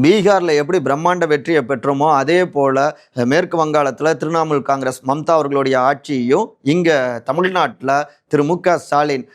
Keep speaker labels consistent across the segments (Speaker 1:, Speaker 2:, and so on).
Speaker 1: பீகார்ல எப்படி பிரம்மாண்ட வெற்றியை பெற்றோமோ அதே போல மேற்கு வங்காளத்துல திரிணாமுல் காங்கிரஸ் மம்தா அவர்களுடைய ஆட்சியையும் இங்க தமிழ்நாட்டில் திரு மு க ஸ்டாலின்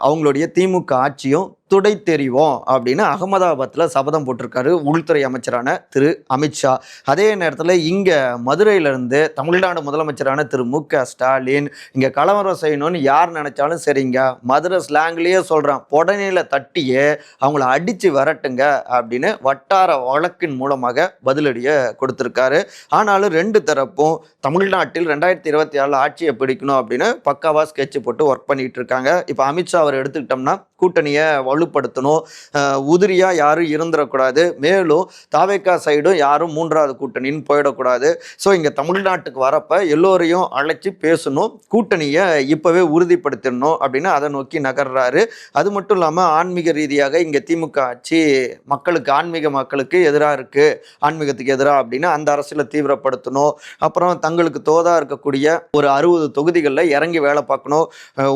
Speaker 1: அவங்களுடைய திமுக ஆட்சியும் துடை தெரிவோம் அப்படின்னு அகமதாபாத்தில் சபதம் போட்டிருக்காரு உள்துறை அமைச்சரான திரு அமித்ஷா. அதே நேரத்தில் இங்கே மதுரையிலிருந்து தமிழ்நாடு முதலமைச்சரான திரு மு க ஸ்டாலின் இங்கே கலவரம் செய்யணும்னு யார் நினைச்சாலும் சரிங்க, மதுரை ஸ்லாங்லேயே சொல்கிறான், புடனையில் தட்டியே அவங்கள அடித்து வரட்டுங்க அப்படின்னு வட்டார வழக்கின் மூலமாக பதிலடியை கொடுத்துருக்காரு. ஆனாலும் ரெண்டு தரப்பும் தமிழ்நாட்டில் 2024 ஆட்சியை பிடிக்கணும் அப்படின்னு பக்காவா ஸ்கெட்ச் போட்டு ஒர்க் பண்ணிட்டு இருக்காங்க. இப்போ அமித்ஷா அவர் எடுத்துக்கிட்டோம்னா கூட்டணியை வலுப்படுத்தணும், உதிரியா யாரும் இருந்துடக்கூடாது, மேலும் தாவேக்கா சைடும் யாரும் மூன்றாவது கூட்டணின்னு போயிடக்கூடாது. ஸோ இங்கே தமிழ்நாட்டுக்கு வரப்ப எல்லோரையும் அழைச்சி பேசணும், கூட்டணியை இப்போவே உறுதிப்படுத்திடணும் அப்படின்னு அதை நோக்கி நகர்றாரு. அது மட்டும் இல்லாமல் ஆன்மீக ரீதியாக இங்கே திமுக ஆட்சி மக்களுக்கு மக்களுக்கு எதிராக இருக்குது, ஆன்மீகத்துக்கு எதிராக அப்படின்னு அந்த அரசியலை தீவிரப்படுத்தணும். அப்புறம் தங்களுக்கு தோதா இருக்கக்கூடிய ஒரு 60 தொகுதிகளில் இறங்கி வேலை பார்க்கணும்.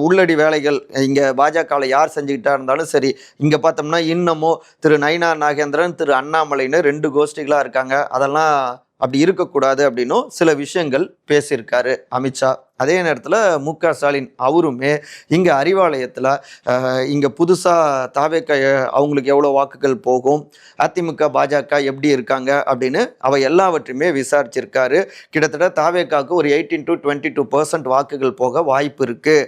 Speaker 1: உள்ளடி வேலைகள் இங்கே பாஜகவில் யார் செஞ்சுக்கிட்டா இருந்தாலும் சரி, இங்கே பார்த்தோம்னா இன்னமும் திரு நயினா நாகேந்திரன் திரு அண்ணாமலைன்னு 2 கோஷ்டிகளாக இருக்காங்க. அதெல்லாம் அப்படி இருக்கக்கூடாது அப்படின்னும் சில விஷயங்கள் பேசியிருக்காரு அமித்ஷா. அதே நேரத்தில் மு க ஸ்டாலின் அவருமே இங்கே அறிவாலயத்தில் இங்கே புதுசாக தாவேக்க அவங்களுக்கு எவ்வளோ வாக்குகள் போகும், அதிமுக பாஜக எப்படி இருக்காங்க அப்படின்னு அவ எல்லாவற்றையுமே விசாரிச்சிருக்காரு. கிட்டத்தட்ட தாவேக்காவுக்கு ஒரு 18 to 22% வாக்குகள் போக வாய்ப்பு இருக்குது.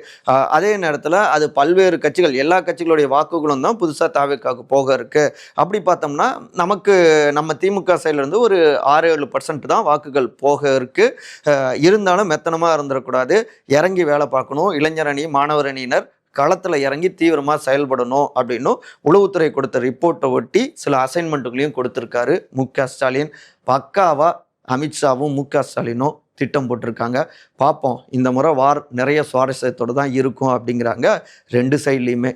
Speaker 1: அதே நேரத்தில் அது பல்வேறு கட்சிகள், எல்லா கட்சிகளுடைய வாக்குகளும் தான் புதுசாக தாவேக்காவுக்கு போக இருக்குது. அப்படி பார்த்தோம்னா நமக்கு நம்ம திமுக சைட்லேருந்து ஒரு 6-7% தான் வாக்குகள் போக இருக்குது. இருந்தாலும் மெத்தனமாக இருந்துடக்கூடாது, இறங்கி வேலை பார்க்கணும், இளைஞர் அணி மாணவர் அணியினர் களத்தில் இறங்கி தீவிரமாக செயல்படணும் அப்படின்னும் உளவுத்துறை கொடுத்த ரிப்போர்ட்டை ஒட்டி சில அசைன்மெண்ட்டுகளையும் கொடுத்துருக்காரு மு க ஸ்டாலின். பக்காவா அமித்ஷாவும் மு க ஸ்டாலினும் திட்டம் போட்டிருக்காங்க. பார்ப்போம், இந்த முறை வார் நிறைய சுவாரஸ்யத்தோடு தான் இருக்கும் அப்படிங்கிறாங்க ரெண்டு சைட்லேயுமே.